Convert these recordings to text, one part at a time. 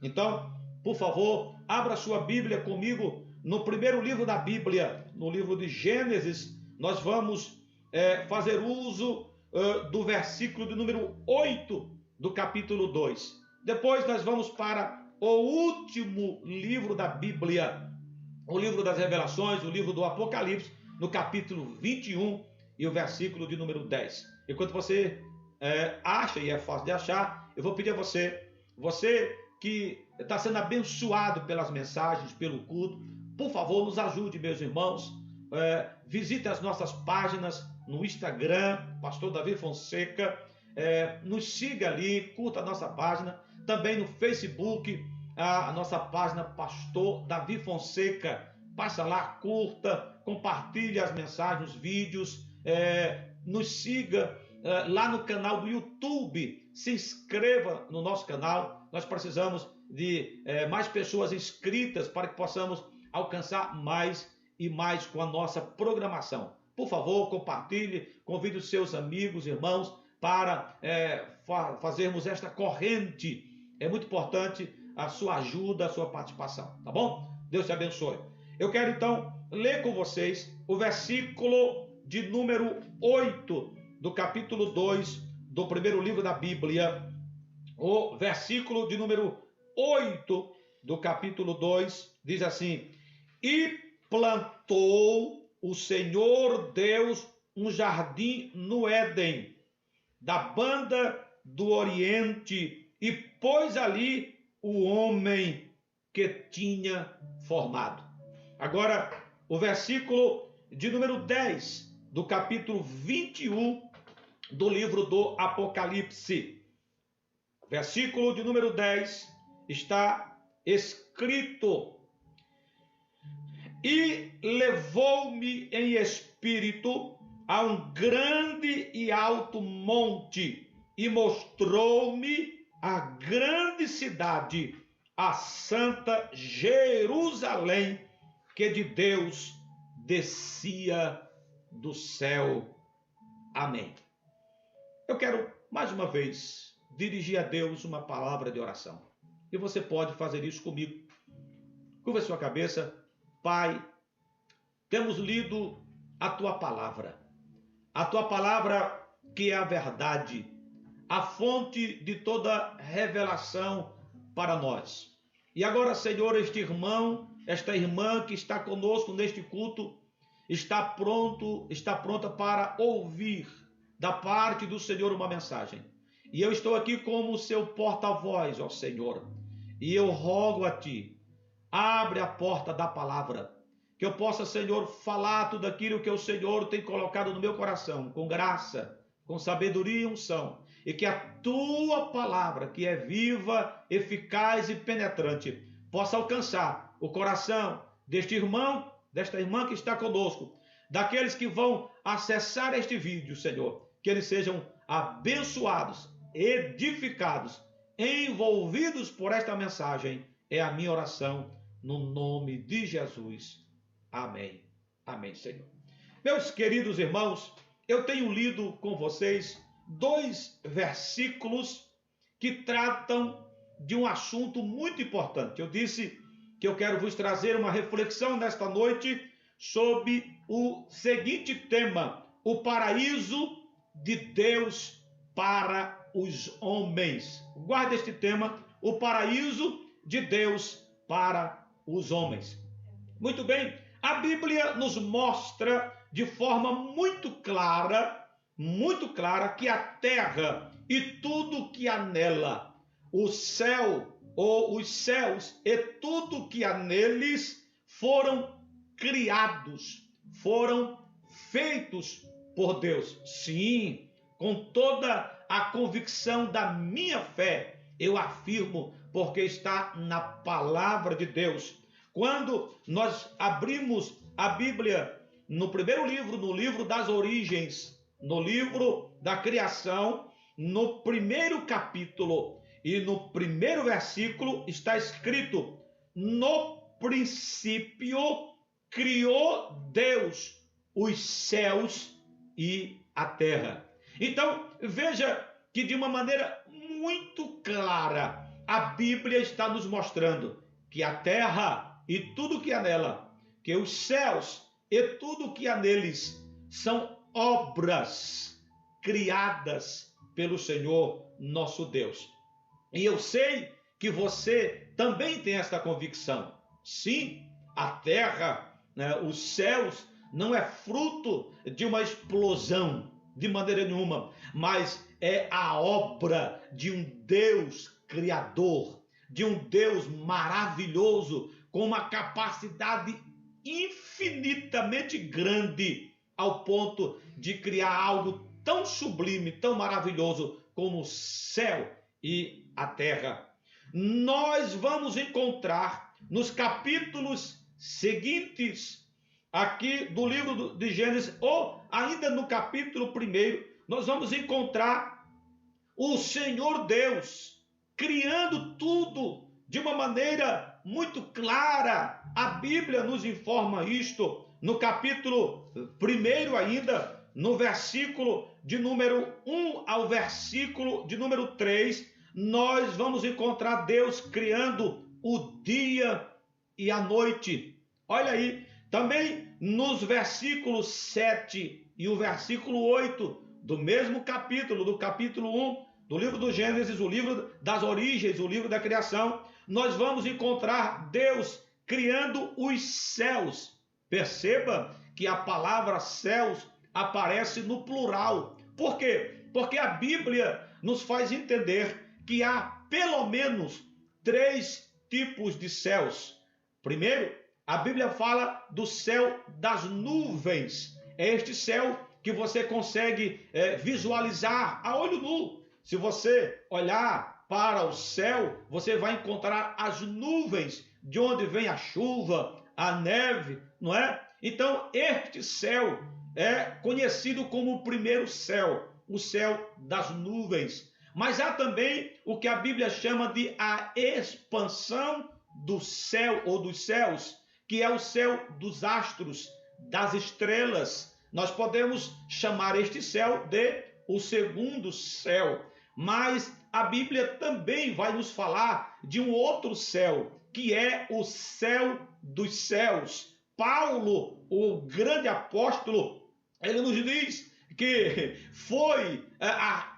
Então, por favor, abra sua Bíblia comigo no primeiro livro da Bíblia, no livro de Gênesis. Nós vamos fazer uso do versículo de número 8 do capítulo 2. Depois nós vamos para o último livro da Bíblia, o livro das Revelações, o livro do Apocalipse, no capítulo 21 e o versículo de número 10. Enquanto você acha, e é fácil de achar, eu vou pedir a você que está sendo abençoado pelas mensagens, pelo culto, por favor, nos ajude, meus irmãos. Visite as nossas páginas no Instagram, Pastor Davi Fonseca. Nos siga ali, curta a nossa página. Também no Facebook, a nossa página Pastor Davi Fonseca. Passa lá, curta, compartilhe as mensagens, os vídeos. Nos siga lá no canal do YouTube. Se inscreva no nosso canal. Nós precisamos de mais pessoas inscritas para que possamos alcançar mais e mais com a nossa programação. Por favor, compartilhe, convide os seus amigos, irmãos, para fazermos esta corrente. É muito importante a sua ajuda, a sua participação, tá bom? Deus te abençoe. Eu quero então ler com vocês o versículo de número 8 do capítulo 2 do primeiro livro da Bíblia. O versículo de número 8 do capítulo 2 diz assim: E plantou o Senhor Deus um jardim no Éden, da banda do Oriente, e pôs ali o homem que tinha formado. Agora, o versículo de número 10 do capítulo 21 do livro do Apocalipse. Versículo de número 10 está escrito: E levou-me em espírito a um grande e alto monte, e mostrou-me a grande cidade, a santa Jerusalém, que de Deus descia do céu. Amém. Eu quero mais uma vez dirigir a Deus uma palavra de oração. E você pode fazer isso comigo. Curva sua cabeça. Pai, temos lido a Tua palavra. A Tua palavra que é a verdade, a fonte de toda revelação para nós. E agora, Senhor, este irmão, esta irmã que está conosco neste culto, está pronta para ouvir da parte do Senhor uma mensagem. E eu estou aqui como seu porta-voz, ó Senhor. E eu rogo a Ti, abre a porta da palavra, que eu possa, Senhor, falar tudo aquilo que o Senhor tem colocado no meu coração, com graça, com sabedoria e unção. E que a Tua palavra, que é viva, eficaz e penetrante, possa alcançar o coração deste irmão, desta irmã que está conosco, daqueles que vão acessar este vídeo, Senhor, que eles sejam abençoados, edificados, envolvidos por esta mensagem. É a minha oração no nome de Jesus. Amém. Amém, Senhor. Meus queridos irmãos, eu tenho lido com vocês 2 versículos que tratam de um assunto muito importante. Eu disse que eu quero vos trazer uma reflexão nesta noite sobre o seguinte tema: o paraíso de Deus para os homens. Guarda este tema: o paraíso de Deus para os homens. Muito bem, a Bíblia nos mostra de forma muito clara, que a terra e tudo que há nela, o céu ou os céus e tudo que há neles, foram criados, foram feitos por Deus. Sim, com toda a convicção da minha fé, eu afirmo, porque está na palavra de Deus. Quando nós abrimos a Bíblia no primeiro livro, no livro das origens, no livro da criação, no primeiro capítulo e no primeiro versículo está escrito: no princípio criou Deus os céus e a terra. Então, veja que de uma maneira muito clara, a Bíblia está nos mostrando que a terra e tudo que há nela, que os céus e tudo que há neles são obras criadas pelo Senhor nosso Deus. E eu sei que você também tem esta convicção. Sim, a terra, né, os céus, não é fruto de uma explosão, de maneira nenhuma, mas é a obra de um Deus criador, de um Deus maravilhoso, com uma capacidade infinitamente grande, ao ponto de criar algo tão sublime, tão maravilhoso como o céu e a terra. Nós vamos encontrar nos capítulos seguintes aqui do livro de Gênesis, ou ainda no capítulo 1, nós vamos encontrar o Senhor Deus criando tudo de uma maneira muito clara. A Bíblia nos informa isto no capítulo 1 ainda, no versículo de número 1 ao versículo de número 3, nós vamos encontrar Deus criando o dia e a noite. Olha aí, também nos versículos 7 e o versículo 8 do mesmo capítulo, do capítulo 1 do livro do Gênesis, o livro das origens, o livro da criação, nós vamos encontrar Deus criando os céus. Perceba que a palavra céus aparece no plural. Por quê? Porque a Bíblia nos faz entender que há pelo menos 3 tipos de céus. Primeiro, a Bíblia fala do céu das nuvens. É este céu que você consegue visualizar a olho nu. Se você olhar para o céu, você vai encontrar as nuvens de onde vem a chuva, a neve, não é? Então, este céu é conhecido como o primeiro céu, o céu das nuvens. Mas há também o que a Bíblia chama de a expansão do céu ou dos céus, que é o céu dos astros, das estrelas. Nós podemos chamar este céu de o segundo céu. Mas a Bíblia também vai nos falar de um outro céu, que é o céu dos céus. Paulo, o grande apóstolo, ele nos diz que foi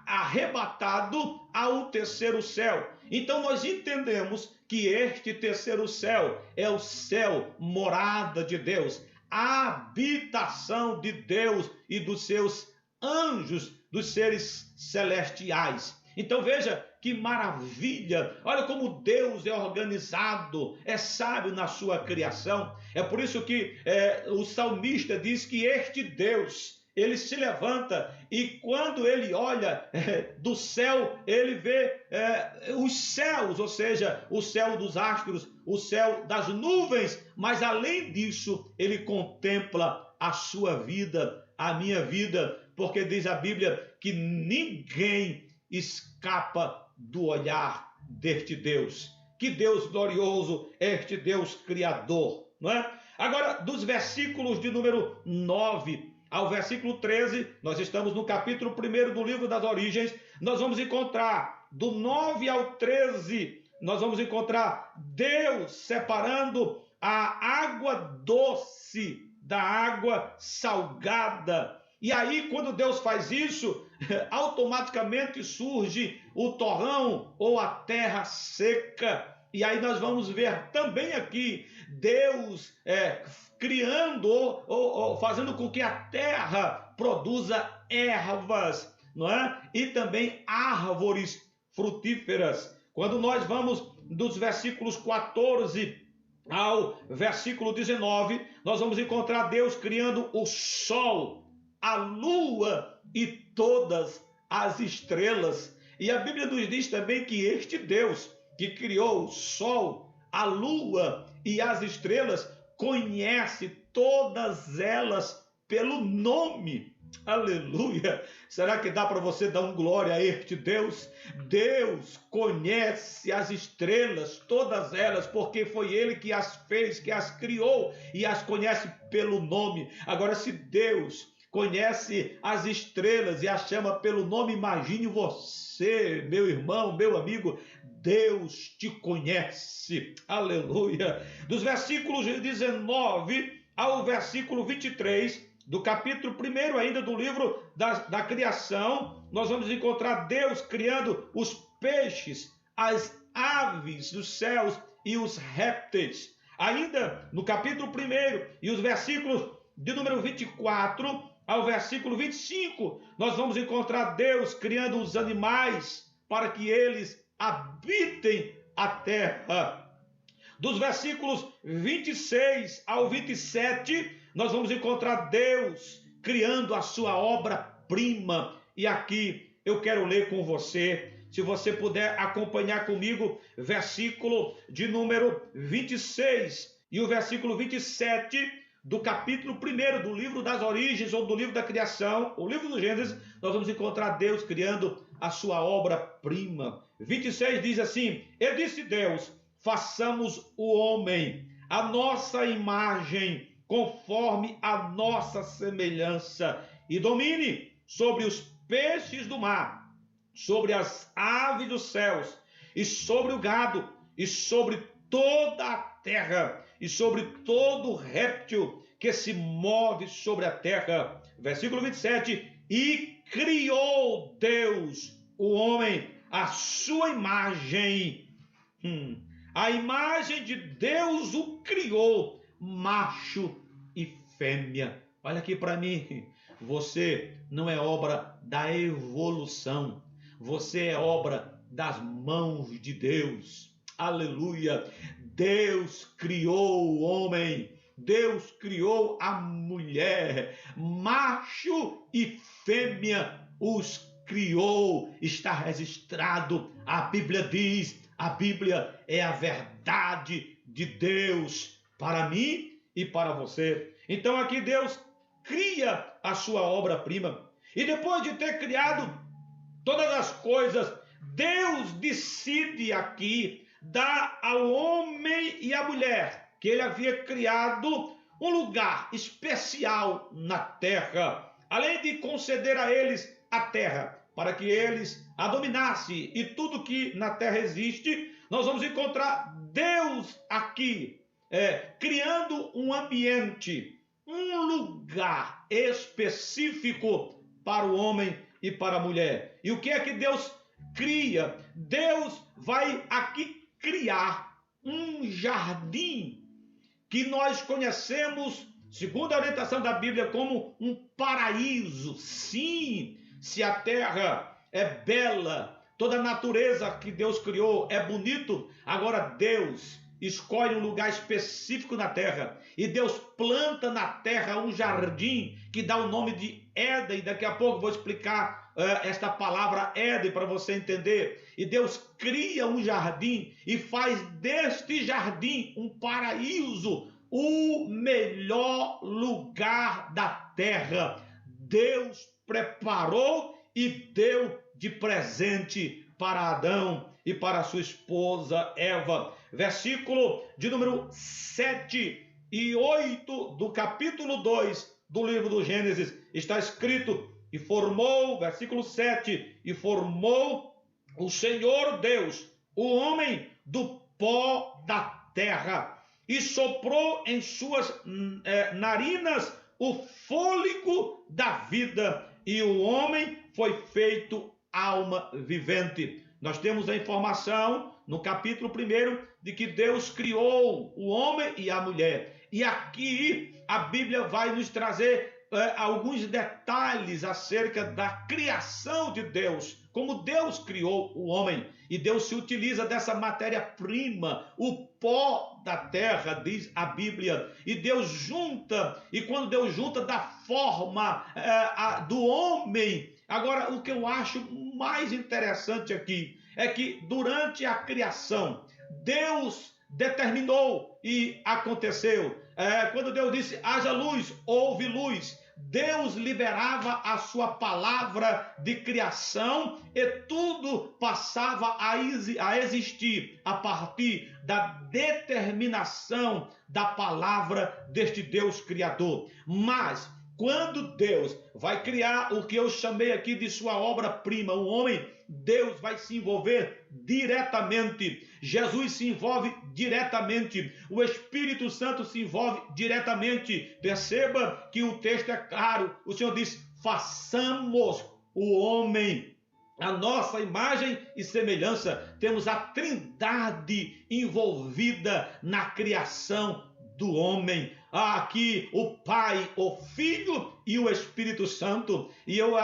arrebatado ao terceiro céu. Então nós entendemos que este terceiro céu é o céu morada de Deus, a habitação de Deus e dos seus anjos, dos seres celestiais. Então veja que maravilha, olha como Deus é organizado, é sábio na sua criação. É por isso que o salmista diz que este Deus, ele se levanta e quando ele olha do céu, ele vê os céus, ou seja, o céu dos astros, o céu das nuvens, mas além disso, ele contempla a sua vida, a minha vida, porque diz a Bíblia que ninguém escapa do olhar deste Deus. Que Deus glorioso é este Deus criador, não é? Agora, dos versículos de número 9 ao versículo 13, nós estamos no capítulo 1 do livro das origens, nós vamos encontrar do 9 ao 13, nós vamos encontrar Deus separando a água doce da água salgada. E aí, quando Deus faz isso, automaticamente surge o torrão ou a terra seca. E aí nós vamos ver também aqui Deus criando ou fazendo com que a terra produza ervas, não é? E também árvores frutíferas. Quando nós vamos dos versículos 14 ao versículo 19, nós vamos encontrar Deus criando o sol, a lua e todas as estrelas. E a Bíblia nos diz também que este Deus que criou o sol, a lua e as estrelas, conhece todas elas pelo nome. Aleluia! Será que dá para você dar um glória a este Deus? Deus conhece as estrelas, todas elas, porque foi Ele que as fez, que as criou e as conhece pelo nome. Agora, se Deus conhece as estrelas e as chama pelo nome, imagine você, meu irmão, meu amigo, Deus te conhece. Aleluia. Dos versículos 19 ao versículo 23, do capítulo 1 ainda do livro da criação, nós vamos encontrar Deus criando os peixes, as aves dos céus e os répteis. Ainda no capítulo 1 e os versículos de número 24 ao versículo 25, nós vamos encontrar Deus criando os animais para que eles habitem a terra. Dos versículos 26 ao 27, nós vamos encontrar Deus criando a sua obra-prima. E aqui eu quero ler com você, se você puder acompanhar comigo, versículo de número 26 e o versículo 27 do capítulo 1 do livro das origens ou do livro da criação, o livro do Gênesis, nós vamos encontrar Deus criando a sua obra-prima. 26 diz assim: E disse Deus, façamos o homem, a nossa imagem, conforme a nossa semelhança, e domine sobre os peixes do mar, sobre as aves dos céus, e sobre o gado, e sobre toda a terra, e sobre todo réptil que se move sobre a terra. Versículo 27, e criou Deus o homem à sua imagem. A imagem de Deus o criou, macho e fêmea. Olha aqui para mim, você não é obra da evolução, você é obra das mãos de Deus. Aleluia! Deus criou o homem, Deus criou a mulher, macho e fêmea os criou. Está registrado, a Bíblia diz, a Bíblia é a verdade de Deus para mim e para você. Então aqui Deus cria a sua obra-prima, e depois de ter criado todas as coisas, Deus decide aqui dar ao homem e à mulher que ele havia criado um lugar especial na terra, além de conceder a eles a terra para que eles a dominassem e tudo que na terra existe. Nós vamos encontrar Deus aqui criando um ambiente, um lugar específico para o homem e para a mulher. E o que é que Deus cria? Deus vai aqui criar um jardim que nós conhecemos, segundo a orientação da Bíblia, como um paraíso. Sim, se a terra é bela, toda a natureza que Deus criou é bonito, agora Deus escolhe um lugar específico na terra, e Deus planta na terra um jardim que dá o nome de Éden. Daqui a pouco vou explicar esta palavra Éden para você entender. E Deus cria um jardim e faz deste jardim um paraíso, o melhor lugar da terra. Deus preparou e deu de presente para Adão e para sua esposa Eva. Versículo de número 7 e 8 do capítulo 2 do livro do Gênesis está escrito: e formou, versículo 7, e formou o Senhor Deus o homem do pó da terra, e soprou em suas narinas o fôlego da vida, e o homem foi feito alma vivente. Nós temos a informação no capítulo 1 de que Deus criou o homem e a mulher. E aqui a Bíblia vai nos trazer alguns detalhes acerca da criação de Deus, como Deus criou o homem. E Deus se utiliza dessa matéria-prima, o pó da terra, diz a Bíblia. E Deus junta, e quando Deus junta, dá forma do homem. Agora, o que eu acho mais interessante aqui é que durante a criação, Deus determinou e aconteceu. Quando Deus disse, haja luz, houve luz. Deus liberava a sua palavra de criação e tudo passava a existir a partir da determinação da palavra deste Deus Criador. Mas quando Deus vai criar o que eu chamei aqui de sua obra-prima, o homem, Deus vai se envolver diretamente. Jesus se envolve diretamente. O Espírito Santo se envolve diretamente. Perceba que o texto é claro. O Senhor diz: façamos o homem a nossa imagem e semelhança. Temos a Trindade envolvida na criação do homem. Aqui o Pai, o Filho e o Espírito Santo. E eu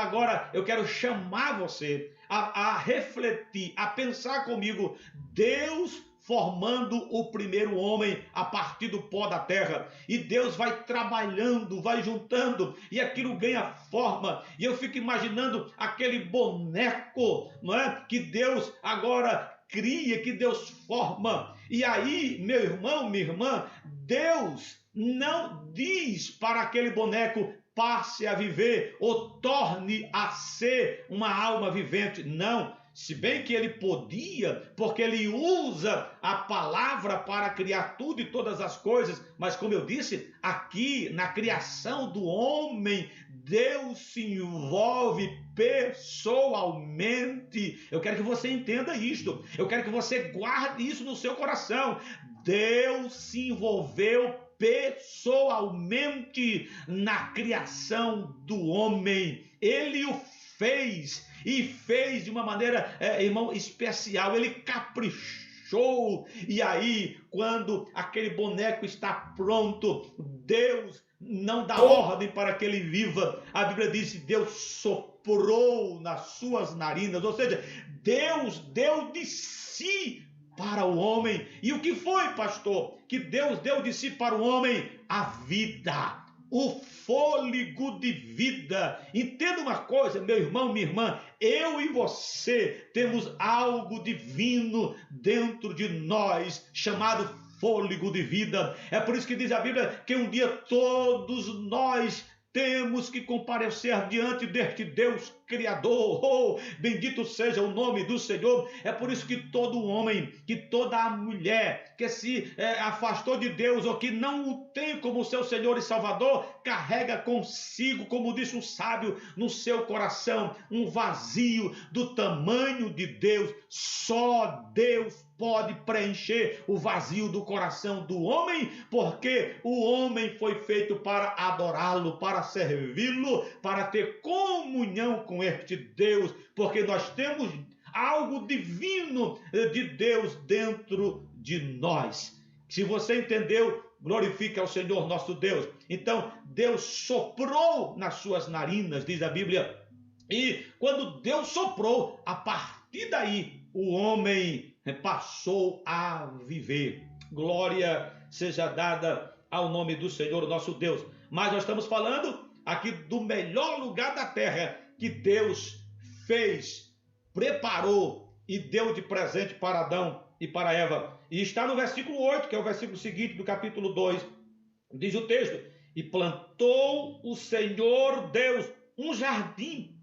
quero chamar você a refletir, a pensar comigo. Deus formando o primeiro homem a partir do pó da terra, e Deus vai trabalhando, vai juntando, e aquilo ganha forma. E eu fico imaginando aquele boneco, não é? Que Deus agora cria, que Deus forma. E aí, meu irmão, minha irmã, Deus não diz para aquele boneco: passe a viver ou torne a ser uma alma vivente. Não. Se bem que ele podia, porque ele usa a palavra para criar tudo e todas as coisas, mas como eu disse, aqui na criação do homem, Deus se envolve pessoalmente. Eu quero que você entenda isto, eu quero que você guarde isso no seu coração. Deus se envolveu pessoalmente na criação do homem. Ele o fez, e fez de uma maneira, irmão, especial. Ele caprichou. E aí, quando aquele boneco está pronto, Deus não dá ordem para que ele viva. A Bíblia diz que Deus soprou nas suas narinas, ou seja, Deus deu de si para o homem. E o que foi, pastor, que Deus deu de si para o homem? A vida, o fôlego de vida. Entenda uma coisa, meu irmão, minha irmã, eu e você temos algo divino dentro de nós, chamado fôlego de vida. É por isso que diz a Bíblia que um dia todos nós temos que comparecer diante deste Deus Criador. Oh, bendito seja o nome do Senhor. É por isso que todo homem, que toda a mulher que se afastou de Deus ou que não o tem como seu Senhor e Salvador, carrega consigo, como disse o sábio, no seu coração um vazio do tamanho de Deus. Só Deus pode preencher o vazio do coração do homem, porque o homem foi feito para adorá-lo, para servi-lo, para ter comunhão com este Deus, porque nós temos algo divino de Deus dentro de nós. Se você entendeu, glorifique ao Senhor nosso Deus. Então, Deus soprou nas suas narinas, diz a Bíblia, e quando Deus soprou, a partir daí, o homem passou a viver. Glória seja dada ao nome do Senhor nosso Deus. Mas nós estamos falando aqui do melhor lugar da terra que Deus fez, preparou e deu de presente para Adão e para Eva. E está no versículo 8, que é o versículo seguinte do capítulo 2. Diz o texto: e plantou o Senhor Deus um jardim.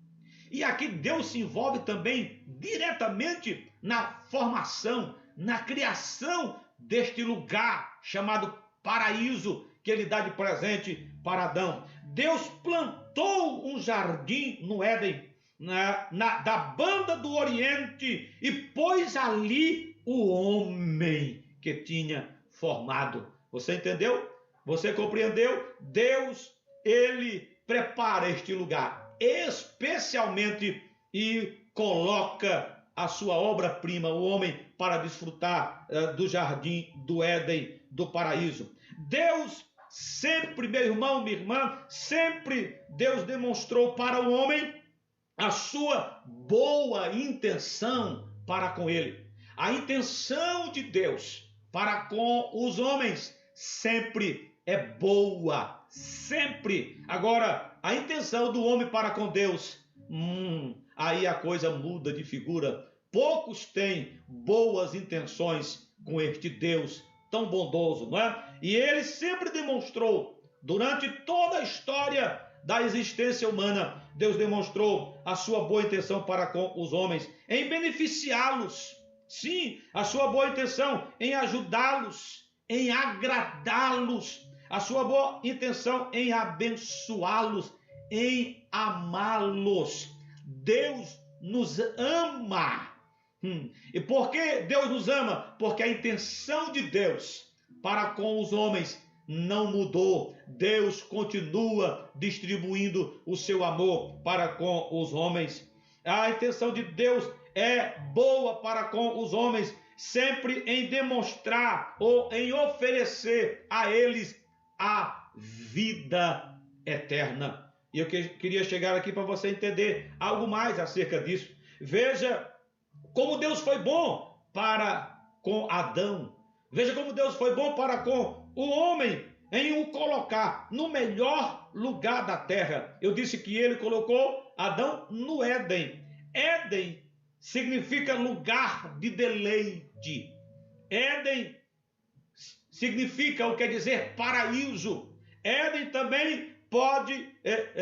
E aqui Deus se envolve também diretamente na formação, na criação deste lugar chamado paraíso, que ele dá de presente para Adão. Deus plantou um jardim no Éden, da banda do Oriente, e pôs ali o homem que tinha formado. Você entendeu? Você compreendeu? Deus, ele prepara este lugar especialmente e coloca a sua obra-prima, o homem, para desfrutar do jardim do Éden, do paraíso. Deus sempre, meu irmão, minha irmã, sempre Deus demonstrou para o homem a sua boa intenção para com ele. A intenção de Deus para com os homens sempre é boa, sempre. Agora, a intenção do homem para com Deus, aí a coisa muda de figura. Poucos têm boas intenções com este Deus tão bondoso, não é? E ele sempre demonstrou, durante toda a história da existência humana, Deus demonstrou a sua boa intenção para com os homens, em beneficiá-los. Sim, a sua boa intenção em ajudá-los, em agradá-los, a sua boa intenção em abençoá-los, em amá-los. Deus nos ama. E por que Deus nos ama? Porque a intenção de Deus para com os homens não mudou. Deus continua distribuindo o seu amor para com os homens. A intenção de Deus é boa para com os homens, sempre em demonstrar ou em oferecer a eles a vida eterna. E eu queria chegar aqui para você entender algo mais acerca disso. Veja como Deus foi bom para com Adão. Veja como Deus foi bom para com o homem em o colocar no melhor lugar da terra. Eu disse que ele colocou Adão no Éden. Éden significa lugar de deleite. Éden significa o que quer dizer paraíso. Éden também pode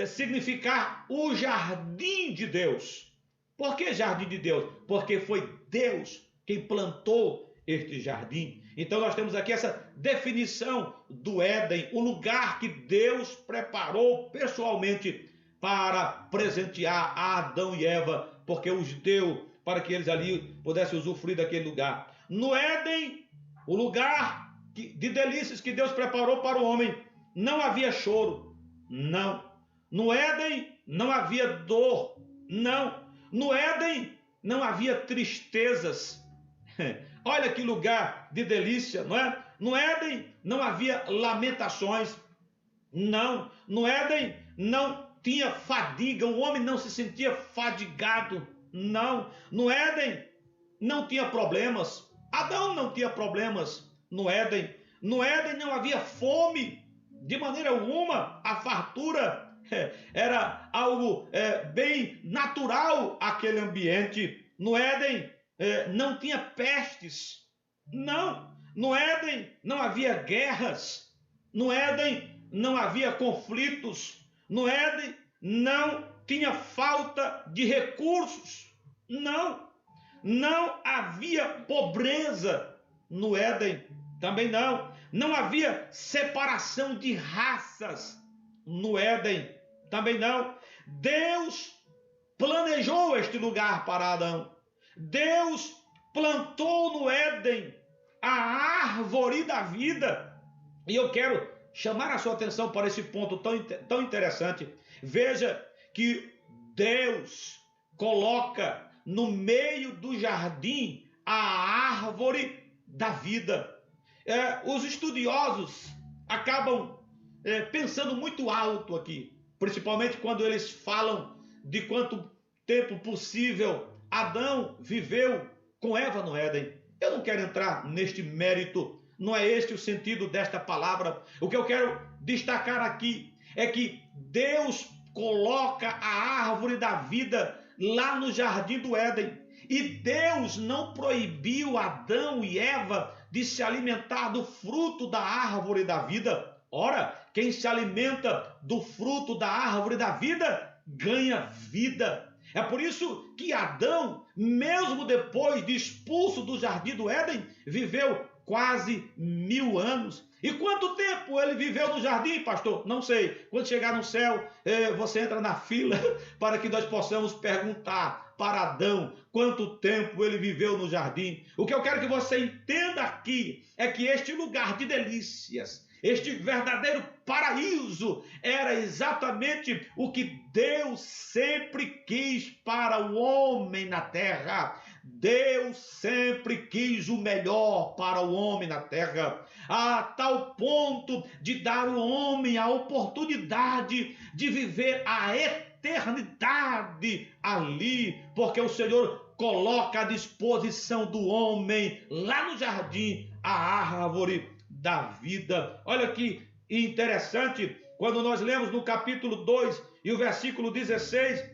significar o jardim de Deus. Por que jardim de Deus? Porque foi Deus quem plantou este jardim. Então nós temos aqui essa definição do Éden, o lugar que Deus preparou pessoalmente para presentear a Adão e Eva, porque os deu para que eles ali pudessem usufruir daquele lugar. No Éden, o lugar de delícias que Deus preparou para o homem, não havia choro, não. No Éden não havia dor, não. No Éden não havia tristezas. Olha que lugar de delícia, não é? No Éden não havia lamentações, não. No Éden não tinha fadiga, o homem não se sentia fadigado, não. No Éden não tinha problemas, Adão não tinha problemas no Éden. No Éden não havia fome, de maneira alguma. A fartura era algo bem natural aquele ambiente. No Éden não tinha pestes, não. No Éden não havia guerras, no Éden não havia conflitos, no Éden não tinha falta de recursos, não. Não havia pobreza no Éden, também não. Não havia separação de raças no Éden, também não. Deus planejou este lugar para Adão. Deus plantou no Éden a árvore da vida. E eu quero chamar a sua atenção para esse ponto tão interessante. Veja que Deus coloca no meio do jardim a árvore da vida. Os estudiosos acabam pensando muito alto aqui, principalmente quando eles falam de quanto tempo possível Adão viveu com Eva no Éden. Eu não quero entrar neste mérito, não é este o sentido desta palavra. O que eu quero destacar aqui é que Deus coloca a árvore da vida lá no jardim do Éden. E Deus não proibiu Adão e Eva de se alimentar do fruto da árvore da vida. Ora, quem se alimenta do fruto da árvore da vida ganha vida. É por isso que Adão, mesmo depois de expulso do jardim do Éden, viveu quase 1000 anos. E quanto tempo ele viveu no jardim, pastor? Não sei. Quando chegar no céu, você entra na fila para que nós possamos perguntar para Adão quanto tempo ele viveu no jardim. O que eu quero que você entenda aqui é que este lugar de delícias, este verdadeiro paraíso, era exatamente o que Deus sempre quis para o homem na terra. Deus sempre quis o melhor para o homem na terra, a tal ponto de dar ao homem a oportunidade de viver a eternidade ali, porque o Senhor coloca à disposição do homem, lá no jardim, a árvore da vida. Olha que interessante, quando nós lemos no capítulo 2 e o versículo 16,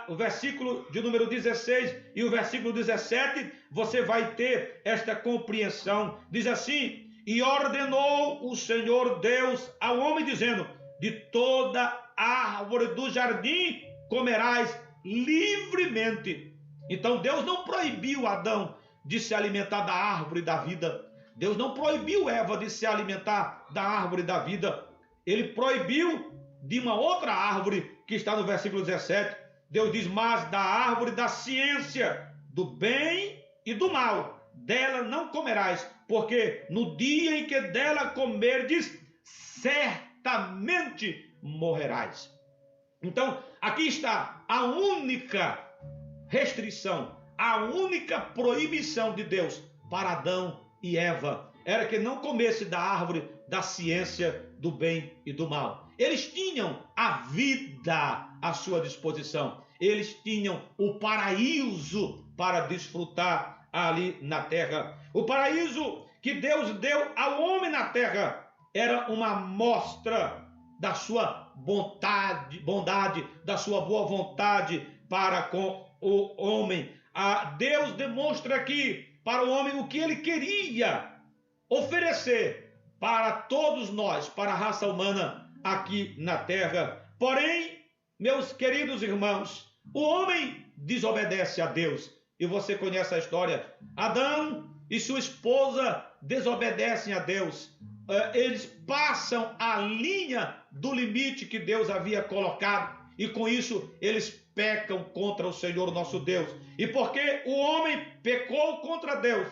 o versículo de número 16 e o versículo 17, você vai ter esta compreensão. Diz assim: e ordenou o Senhor Deus ao homem, dizendo: de toda árvore do jardim comerás livremente. Então Deus não proibiu Adão de se alimentar da árvore da vida. Deus não proibiu Eva de se alimentar da árvore da vida. Ele proibiu de uma outra árvore que está no versículo 17. Deus diz, mas da árvore da ciência, do bem e do mal, dela não comerás, porque no dia em que dela comerdes, certamente morrerás. Então, aqui está a única restrição, a única proibição de Deus para Adão e Eva, era que não comesse da árvore da ciência do bem e do mal. Eles tinham a vida à sua disposição, eles tinham o paraíso para desfrutar ali na terra. O paraíso que Deus deu ao homem na terra era uma amostra da sua bondade, da sua boa vontade para com o homem. Deus demonstra aqui para o homem o que ele queria oferecer para todos nós, para a raça humana aqui na terra. Porém, meus queridos irmãos, o homem desobedece a Deus. E você conhece a história. Adão e sua esposa desobedecem a Deus. Eles passam a linha do limite que Deus havia colocado. E com isso, eles pecam contra o Senhor nosso Deus. E porque o homem pecou contra Deus,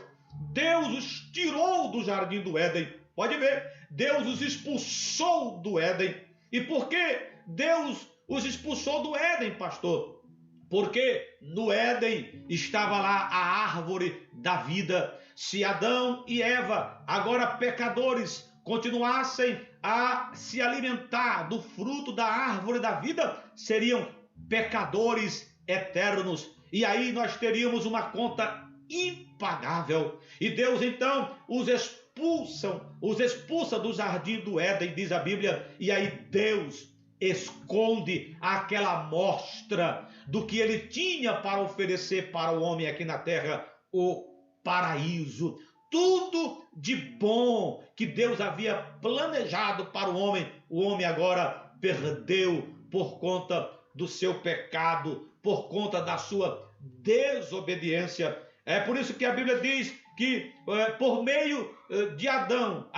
Deus os tirou do jardim do Éden. Pode ver, Deus os expulsou do Éden. E por que Deus os expulsou do Éden, pastor? Porque no Éden estava lá a árvore da vida. Se Adão e Eva, agora pecadores, continuassem a se alimentar do fruto da árvore da vida, seriam pecadores eternos. E aí nós teríamos uma conta impagável. E Deus então os expulsa do jardim do Éden, diz a Bíblia, e aí Deus esconde aquela amostra do que ele tinha para oferecer para o homem aqui na terra, o paraíso. Tudo de bom que Deus havia planejado para o homem agora perdeu por conta do seu pecado, por conta da sua desobediência. É por isso que a Bíblia diz que por meio de Adão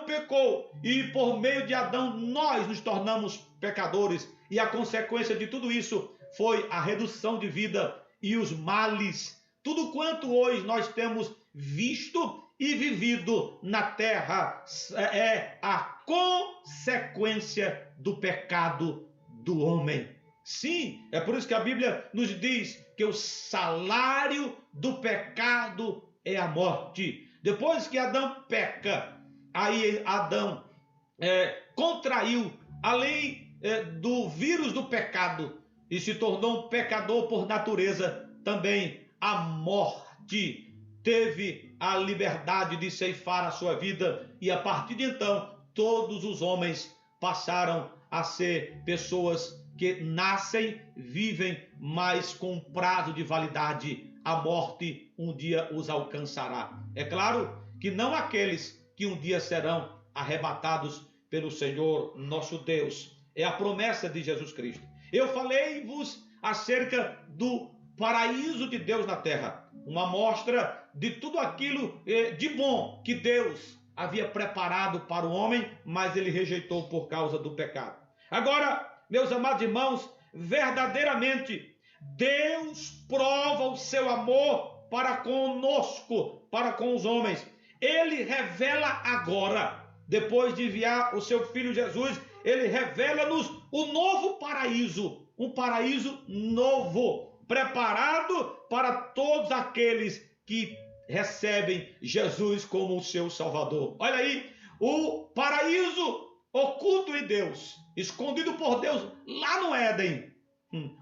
pecou, e por meio de Adão nós nos tornamos pecadores, e a consequência de tudo isso foi a redução de vida e os males. Tudo quanto hoje nós temos visto e vivido na terra é a consequência do pecado do homem. Sim, é por isso que a Bíblia nos diz que o salário do pecado é a morte. Depois que Adão peca, aí Adão contraiu, além do vírus do pecado, e se tornou um pecador por natureza, também a morte. Teve a liberdade de ceifar a sua vida, e a partir de então, todos os homens passaram a ser pessoas que nascem, vivem, mas com prazo de validade. A morte um dia os alcançará. É claro que não aqueles que um dia serão arrebatados pelo Senhor nosso Deus. É a promessa de Jesus Cristo. Eu falei-vos acerca do paraíso de Deus na terra, uma amostra de tudo aquilo de bom que Deus havia preparado para o homem, mas ele rejeitou por causa do pecado. Agora, meus amados irmãos, verdadeiramente Deus prova o seu amor para conosco, para com os homens. Ele revela agora, depois de enviar o seu Filho Jesus, ele revela-nos o novo paraíso, um paraíso novo, preparado para todos aqueles que recebem Jesus como o seu Salvador. Olha aí, o paraíso oculto em Deus, escondido por Deus lá no Éden,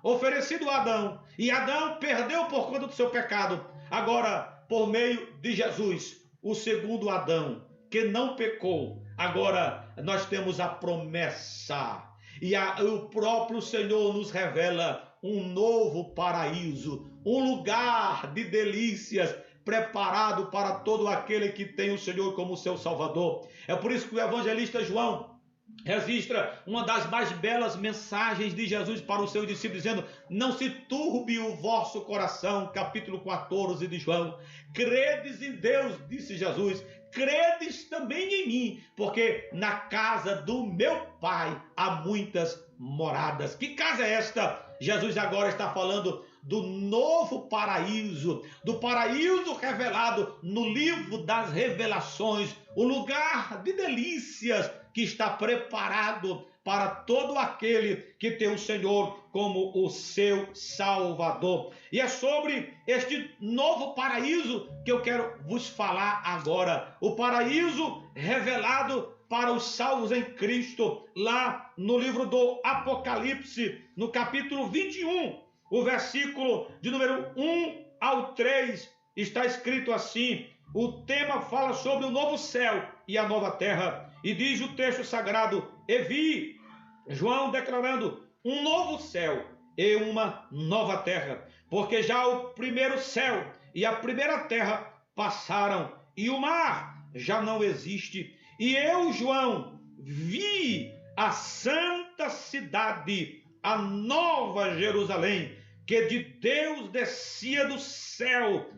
oferecido a Adão, e Adão perdeu por conta do seu pecado. Agora, por meio de Jesus, o segundo Adão, que não pecou, agora nós temos a promessa, e o próprio Senhor nos revela um novo paraíso, um lugar de delícias preparado para todo aquele que tem o Senhor como seu Salvador. É por isso que o evangelista João registra uma das mais belas mensagens de Jesus para os seus discípulos, dizendo: não se turbe o vosso coração, capítulo 14 de João. Credes em Deus, disse Jesus, credes também em mim, porque na casa do meu Pai há muitas moradas. Que casa é esta? Jesus agora está falando do novo paraíso, do paraíso revelado no livro das Revelações, o lugar de delícias que está preparado para todo aquele que tem o Senhor como o seu Salvador. E é sobre este novo paraíso que eu quero vos falar agora. O paraíso revelado para os salvos em Cristo, lá no livro do Apocalipse, no capítulo 21, o versículo de número 1 ao 3, está escrito assim. O tema fala sobre o novo céu e a nova terra. E diz o texto sagrado: e vi, João declarando, um novo céu e uma nova terra, porque já o primeiro céu e a primeira terra passaram, e o mar já não existe. E eu, João, vi a santa cidade, a nova Jerusalém, que de Deus descia do céu,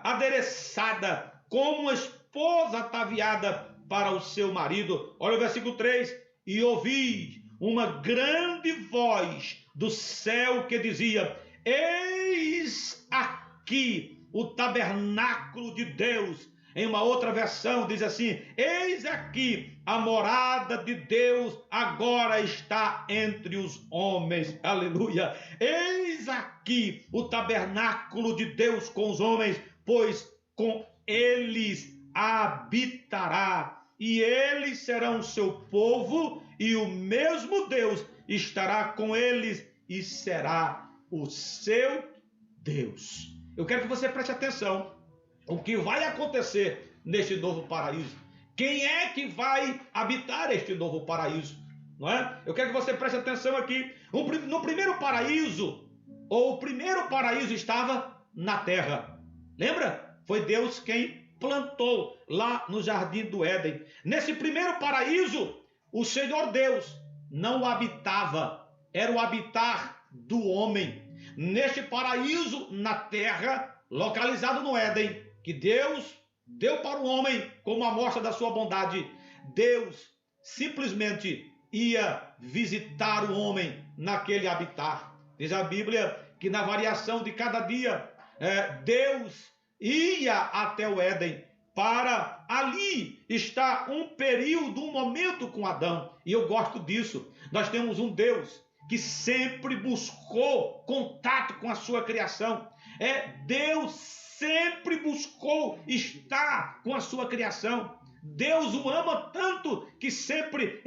adereçada como uma esposa ataviada para o seu marido. Olha o versículo 3: e ouvi uma grande voz do céu que dizia: eis aqui o tabernáculo de Deus. Em uma outra versão diz assim: eis aqui a morada de Deus agora está entre os homens. Aleluia! Eis aqui o tabernáculo de Deus com os homens, pois com eles habitará, e eles serão o seu povo, e o mesmo Deus estará com eles e será o seu Deus. Eu quero que você preste atenção o que vai acontecer neste novo paraíso. Quem é que vai habitar este novo paraíso? Não é? Eu quero que você preste atenção aqui. No primeiro paraíso, ou o primeiro paraíso estava na terra. Lembra? Foi Deus quem plantou lá no jardim do Éden. Nesse primeiro paraíso, o Senhor Deus não habitava, era o habitar do homem. Neste paraíso na terra, localizado no Éden, que Deus deu para o homem como amostra da sua bondade, Deus simplesmente ia visitar o homem naquele habitar. Diz a Bíblia que na variação de cada dia, Deus ia até o Éden para ali estar um período, um momento com Adão. E eu gosto disso. Nós temos um Deus que sempre buscou contato com a sua criação. Deus sempre buscou estar com a sua criação. Deus o ama tanto que sempre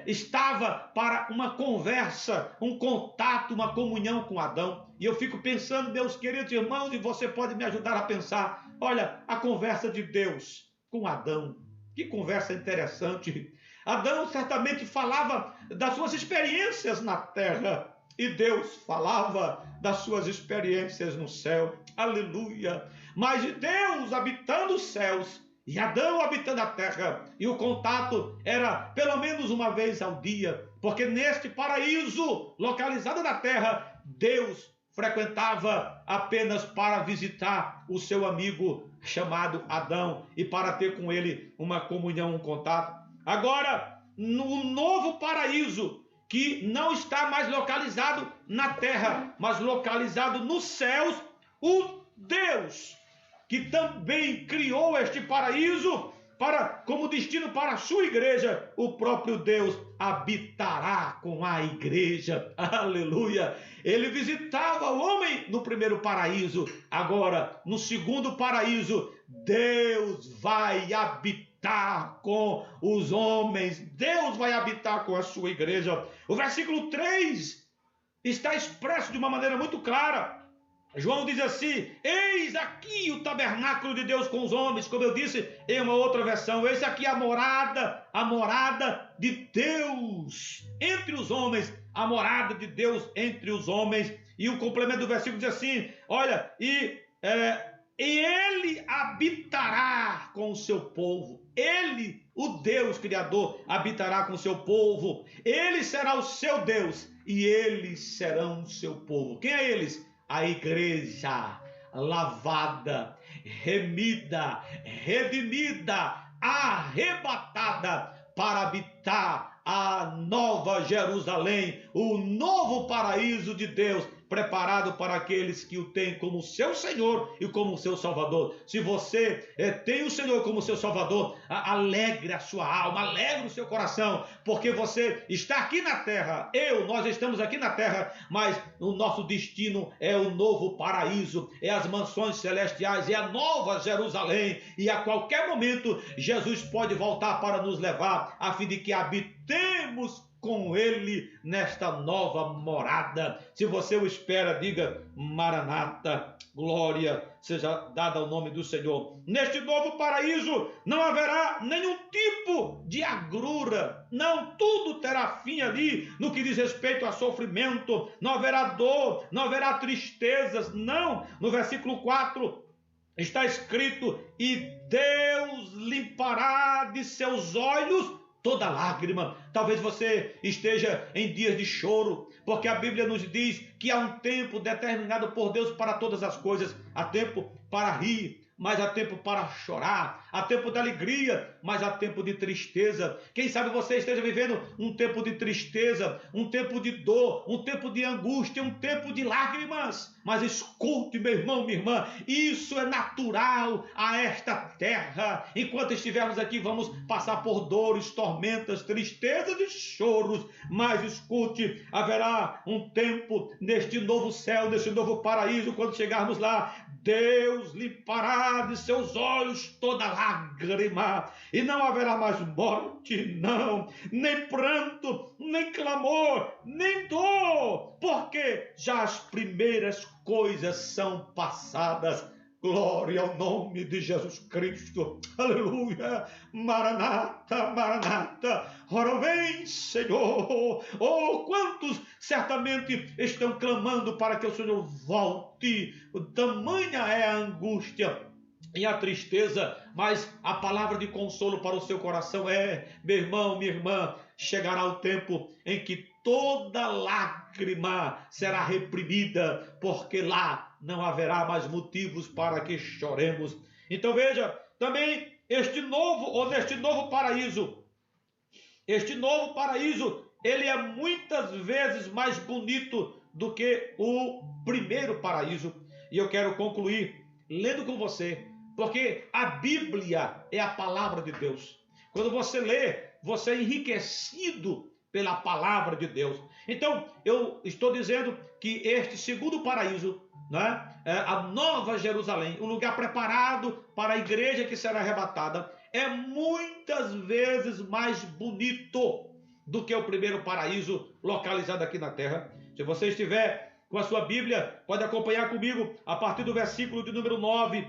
estava para uma conversa, um contato, uma comunhão com Adão. E eu fico pensando, meus queridos irmãos, e você pode me ajudar a pensar, olha, a conversa de Deus com Adão. Que conversa interessante. Adão certamente falava das suas experiências na terra, e Deus falava das suas experiências no céu. Aleluia! Mas Deus habitando os céus e Adão habitando a terra, e o contato era pelo menos uma vez ao dia, porque neste paraíso localizado na terra, Deus frequentava apenas para visitar o seu amigo chamado Adão e para ter com ele uma comunhão, um contato. Agora, no novo paraíso, que não está mais localizado na terra, mas localizado nos céus, o Deus que também criou este paraíso como destino para a sua igreja, o próprio Deus habitará com a igreja. Aleluia! Ele visitava o homem no primeiro paraíso. Agora, no segundo paraíso, Deus vai habitar com os homens. Deus vai habitar com a sua igreja. O versículo 3 está expresso de uma maneira muito clara. João diz assim: eis aqui o tabernáculo de Deus com os homens. Como eu disse em uma outra versão, eis aqui a morada de Deus entre os homens, a morada de Deus entre os homens. E o complemento do versículo diz assim, olha, e ele habitará com o seu povo. Ele, o Deus Criador, habitará com o seu povo. Ele será o seu Deus e eles serão o seu povo. Quem é eles? A igreja lavada, remida, redimida, arrebatada para habitar a nova Jerusalém, o novo paraíso de Deus, preparado para aqueles que o têm como seu Senhor e como seu Salvador. Se você tem o Senhor como seu Salvador, alegre a sua alma, alegre o seu coração, porque você está aqui na terra, nós estamos aqui na terra, mas o nosso destino é o novo paraíso, é as mansões celestiais, é a nova Jerusalém, e a qualquer momento Jesus pode voltar para nos levar, a fim de que habitemos com ele nesta nova morada. Se você o espera, diga: Maranata, glória seja dada ao nome do Senhor. Neste novo paraíso não haverá nenhum tipo de agrura, não, tudo terá fim ali no que diz respeito a sofrimento, não haverá dor, não haverá tristezas, não. No versículo 4 está escrito: e Deus limpará de seus olhos toda lágrima. Talvez você esteja em dias de choro, porque a Bíblia nos diz que há um tempo determinado por Deus para todas as coisas. Há tempo para rir, mas há tempo para chorar. Há tempo de alegria, mas há tempo de tristeza. Quem sabe você esteja vivendo um tempo de tristeza, um tempo de dor, um tempo de angústia, um tempo de lágrimas. Mas escute, meu irmão, minha irmã, isso é natural a esta terra. Enquanto estivermos aqui, vamos passar por dores, tormentas, tristezas e choros. Mas escute, haverá um tempo neste novo céu, neste novo paraíso, quando chegarmos lá, Deus limpará de seus olhos toda lágrima, e não haverá mais morte, não, nem pranto, nem clamor, nem dor, porque já as primeiras coisas são passadas. Glória ao nome de Jesus Cristo. Aleluia. Maranata, Maranata. Ora vem, Senhor. Oh, quantos certamente estão clamando para que o Senhor volte. Tamanha é a angústia e a tristeza, mas a palavra de consolo para o seu coração é: meu irmão, minha irmã, chegará o tempo em que toda lágrima será reprimida, porque lá não haverá mais motivos para que choremos. Então veja, também neste novo paraíso, ele é muitas vezes mais bonito do que o primeiro paraíso. E eu quero concluir lendo com você, porque a Bíblia é a palavra de Deus. Quando você lê, você é enriquecido pela palavra de Deus. Então, eu estou dizendo que este segundo paraíso, né, a nova Jerusalém, o lugar preparado para a igreja que será arrebatada, é muitas vezes mais bonito do que o primeiro paraíso localizado aqui na terra. Se você estiver com a sua Bíblia, pode acompanhar comigo a partir do versículo de número 9,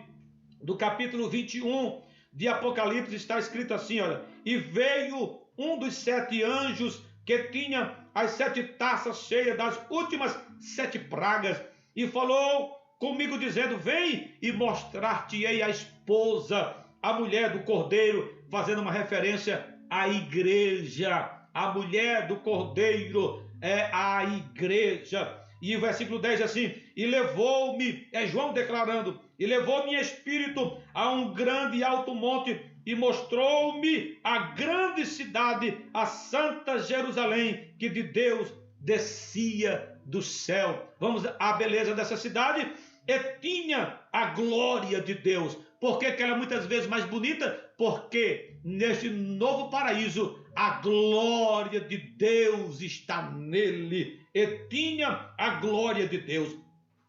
do capítulo 21 de Apocalipse. Está escrito assim, olha: e veio um dos 7 anjos que tinha as 7 taças cheias das últimas 7 pragas, e falou comigo dizendo: vem e mostrar-te-ei a esposa, a mulher do Cordeiro, fazendo uma referência à igreja. A mulher do Cordeiro é a igreja. E o versículo 10 assim: e levou-me, é João declarando, e levou-me em espírito a um grande e alto monte, e mostrou-me a grande cidade, a santa Jerusalém, que de Deus descia do céu. Vamos à beleza dessa cidade. E tinha a glória de Deus. Por que ela é muitas vezes mais bonita? Porque neste novo paraíso a glória de Deus está nele. E tinha a glória de Deus.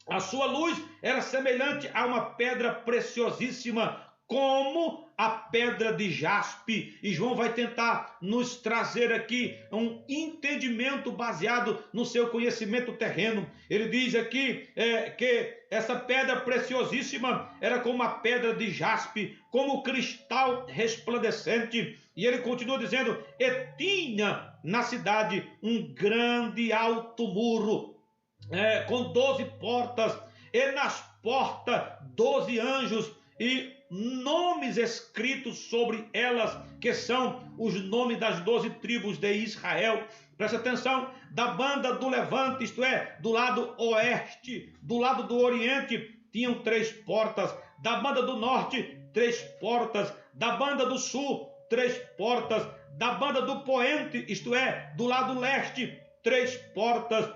A sua luz era semelhante a uma pedra preciosíssima, como a pedra de jaspe. E João vai tentar nos trazer aqui um entendimento baseado no seu conhecimento terreno. Ele diz aqui que essa pedra preciosíssima era como uma pedra de jaspe, como cristal resplandecente. E ele continua dizendo: e tinha na cidade um grande e alto muro, com 12 portas, e nas portas 12 anjos, e nomes escritos sobre elas, que são os nomes das 12 tribos de Israel. Presta atenção: da banda do levante, isto é, do lado oeste, do lado do oriente, tinham 3 portas, da banda do norte, 3 portas, da banda do sul, 3 portas, da banda do poente, isto é, do lado leste, 3 portas.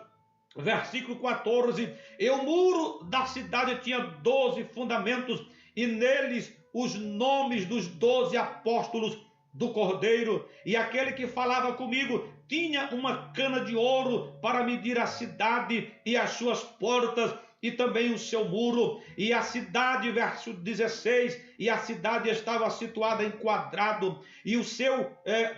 Versículo 14, e o muro da cidade tinha 12 fundamentos, e neles os nomes dos 12 apóstolos do Cordeiro. E aquele que falava comigo tinha uma cana de ouro para medir a cidade e as suas portas, e também o seu muro. E a cidade, verso 16, e a cidade estava situada em quadrado, e o seu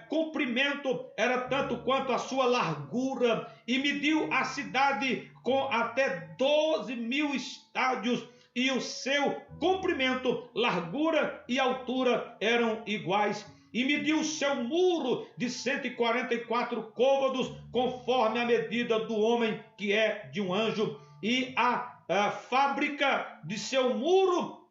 comprimento era tanto quanto a sua largura, e mediu a cidade com até 12.000 estádios, e o seu comprimento, largura e altura eram iguais. E mediu o seu muro de 144 côvados, conforme a medida do homem, que é de um anjo. E a fábrica de seu muro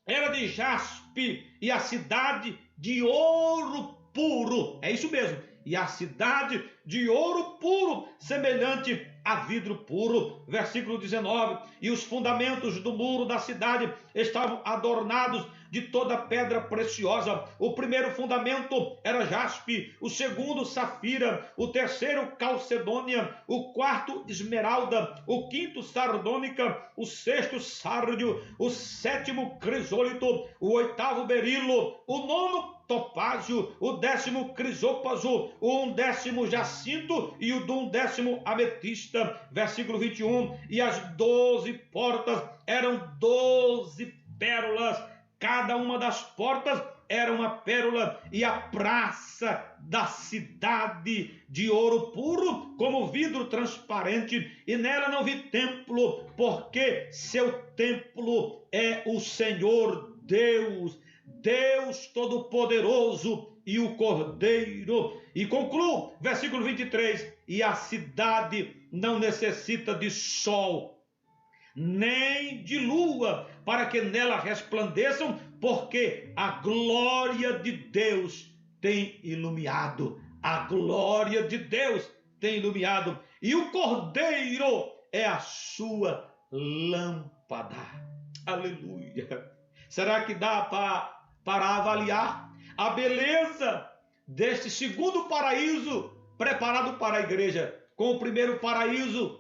era de jaspe, e a cidade de ouro puro. É isso mesmo. E a cidade de ouro puro, semelhante a vidro puro. Versículo 19. E os fundamentos do muro da cidade estavam adornados de toda pedra preciosa. O primeiro fundamento era jaspe, o segundo safira, o terceiro calcedônia, o quarto esmeralda, o quinto sardônica, o sexto sárdio, o sétimo crisólito, o oitavo berilo, o nono topázio, o 10º crisópaso, o 11º jacinto e o 11º ametista. Versículo 21. E as 12 portas eram 12 pérolas, cada uma das portas era uma pérola, e a praça da cidade de ouro puro, como vidro transparente, e nela não vi templo, porque seu templo é o Senhor Deus, Deus Todo-Poderoso e o Cordeiro. E concluo, versículo 23, e a cidade não necessita de sol, nem de lua, para que nela resplandeçam, porque a glória de Deus tem iluminado. A glória de Deus tem iluminado, e o Cordeiro é a sua lâmpada. Aleluia! Será que dá para avaliar a beleza deste segundo paraíso preparado para a igreja, com o primeiro paraíso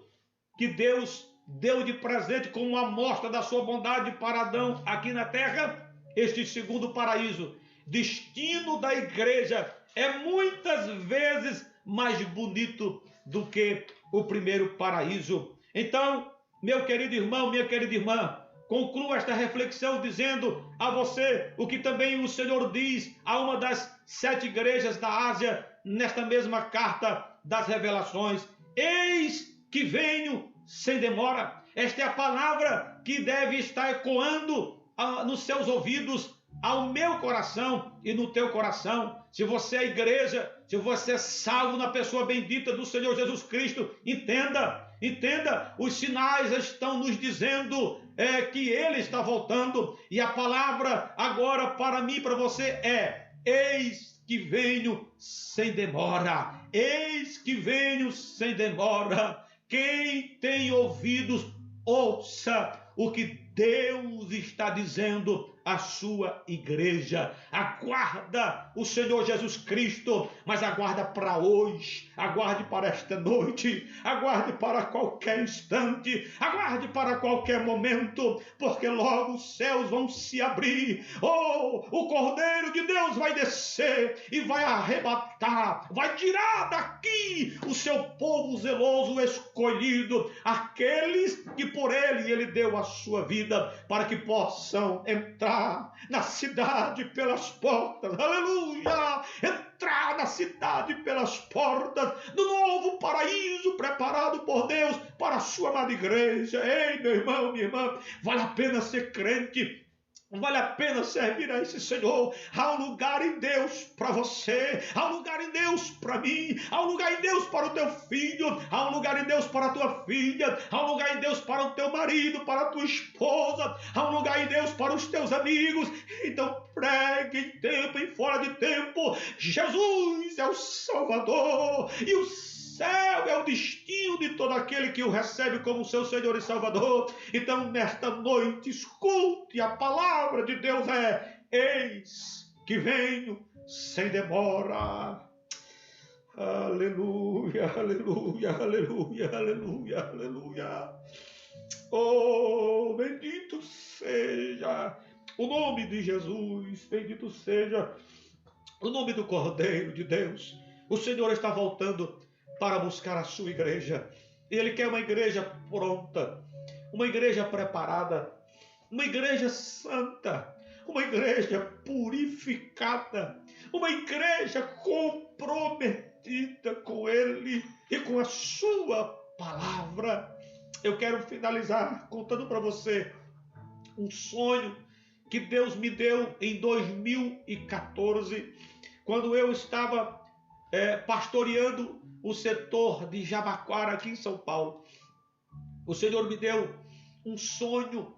que Deus deu de presente como uma amostra da sua bondade para Adão aqui na terra? Este segundo paraíso, destino da igreja, é muitas vezes mais bonito do que o primeiro paraíso. Então, meu querido irmão, minha querida irmã, concluo esta reflexão dizendo a você o que também o Senhor diz a uma das 7 igrejas da Ásia, nesta mesma carta das Revelações: eis que venho sem demora. Esta é a palavra que deve estar ecoando nos seus ouvidos, ao meu coração e no teu coração. Se você é igreja, se você é salvo na pessoa bendita do Senhor Jesus Cristo, entenda, os sinais estão nos dizendo que Ele está voltando, e a palavra agora para mim e para você é: eis que venho sem demora, eis que venho sem demora. Quem tem ouvidos, ouça o que Deus está dizendo à sua igreja. Aguarda o Senhor Jesus Cristo, mas aguarda para hoje, aguarde para esta noite, aguarde para qualquer instante, aguarde para qualquer momento, porque logo os céus vão se abrir. O Cordeiro de Deus vai descer e vai arrebatar, vai tirar daqui o seu povo zeloso, escolhido, aqueles que por ele deu a sua vida, para que possam entrar na cidade pelas portas. Aleluia! Entrar na cidade pelas portas do novo paraíso preparado por Deus para a sua amada igreja. Ei, meu irmão, minha irmã, vale a pena ser crente. Vale a pena servir a esse Senhor. Há um lugar em Deus para você, há um lugar em Deus para mim, há um lugar em Deus para o teu filho, há um lugar em Deus para a tua filha, há um lugar em Deus para o teu marido, para a tua esposa, há um lugar em Deus para os teus amigos. Então pregue em tempo e fora de tempo. Jesus é o Salvador, e o céu é o destino de todo aquele que o recebe como seu Senhor e Salvador. Então, nesta noite, escute a palavra de Deus: eis que venho sem demora. Aleluia, aleluia, aleluia, aleluia, aleluia. Oh, bendito seja o nome de Jesus, bendito seja o nome do Cordeiro de Deus. O Senhor está voltando para buscar a sua igreja. Ele quer uma igreja pronta, uma igreja preparada, uma igreja santa, uma igreja purificada, uma igreja comprometida com Ele e com a sua palavra. Eu quero finalizar contando para você um sonho que Deus me deu em 2014, quando eu estava pastoreando o setor de Jabaquara, aqui em São Paulo. O Senhor me deu um sonho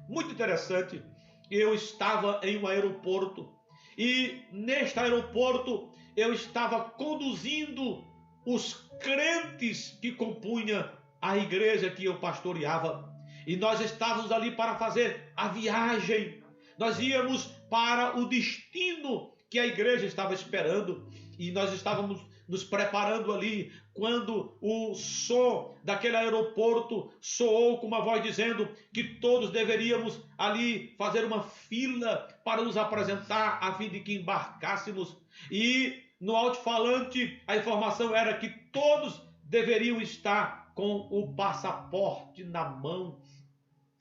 muito interessante. Eu estava em um aeroporto e neste aeroporto eu estava conduzindo os crentes que compunham a igreja que eu pastoreava. E nós estávamos ali para fazer a viagem. Nós íamos para o destino que a igreja estava esperando. E nós estávamos nos preparando ali, quando o som daquele aeroporto soou com uma voz dizendo que todos deveríamos ali fazer uma fila para nos apresentar a fim de que embarcássemos. E no alto-falante a informação era que todos deveriam estar com o passaporte na mão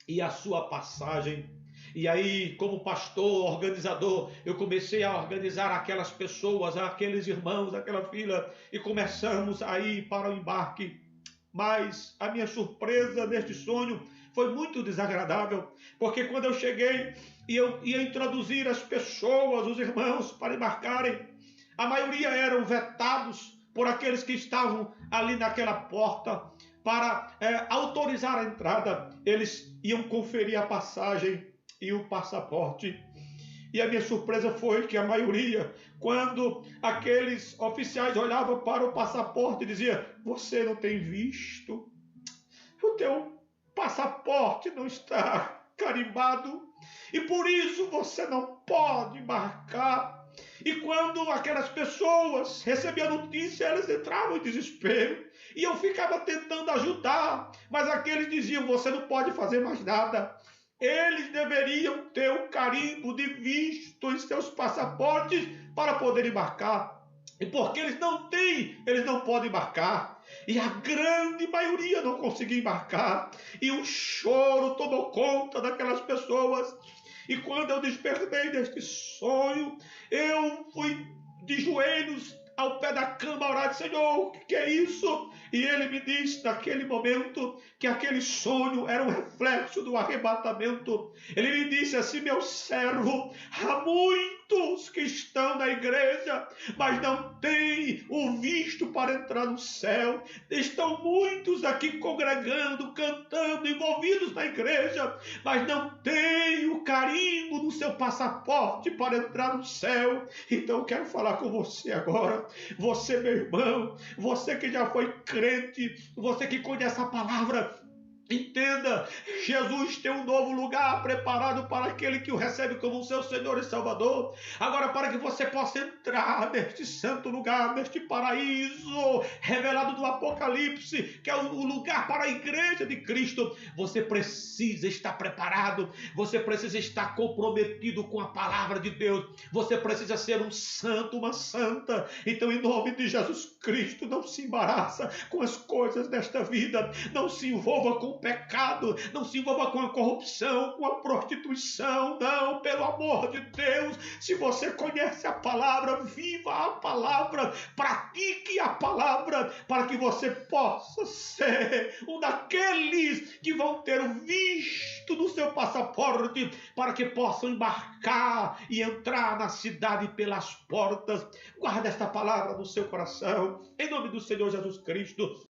e a sua passagem. E aí, como pastor, organizador, eu comecei a organizar aquelas pessoas, aqueles irmãos, aquela fila, e começamos a ir para o embarque. Mas a minha surpresa neste sonho foi muito desagradável, porque quando eu cheguei e eu ia introduzir as pessoas, os irmãos, para embarcarem, a maioria eram vetados por aqueles que estavam ali naquela porta para autorizar a entrada. Eles iam conferir a passagem e o passaporte. E a minha surpresa foi que a maioria, quando aqueles oficiais olhavam para o passaporte, dizia: você não tem visto? O teu passaporte não está carimbado e por isso você não pode embarcar. E quando aquelas pessoas recebiam a notícia, elas entravam em desespero. E eu ficava tentando ajudar, mas aqueles diziam: você não pode fazer mais nada. Eles deveriam ter o carimbo de visto em seus passaportes para poder embarcar. E porque eles não têm, eles não podem embarcar. E a grande maioria não conseguia embarcar. E o choro tomou conta daquelas pessoas. E quando eu despertei deste sonho, eu fui de joelhos ao pé da cama orar: Senhor, o que é isso? E ele me disse naquele momento que aquele sonho era um reflexo do arrebatamento. Ele me disse assim: meu servo, há muitos que estão na igreja, mas não têm o visto para entrar no céu. Estão muitos aqui congregando, cantando, envolvidos na igreja, mas não têm o carimbo no seu passaporte para entrar no céu. Então eu quero falar com você agora. Você, meu irmão, você que já foi crente, você que conhece a palavra, entenda, Jesus tem um novo lugar preparado para aquele que o recebe como seu Senhor e Salvador. Agora, para que você possa entrar neste santo lugar, neste paraíso revelado do Apocalipse, que é o lugar para a igreja de Cristo, você precisa estar preparado, você precisa estar comprometido com a palavra de Deus, você precisa ser um santo, uma santa. Então, em nome de Jesus Cristo, não se embaraça com as coisas desta vida, não se envolva com o pecado, não se envolva com a corrupção, com a prostituição, não, pelo amor de Deus. Se você conhece a palavra, viva a palavra, pratique a palavra, para que você possa ser um daqueles que vão ter o visto no seu passaporte, para que possam embarcar e entrar na cidade pelas portas. Guarda esta palavra no seu coração, em nome do Senhor Jesus Cristo.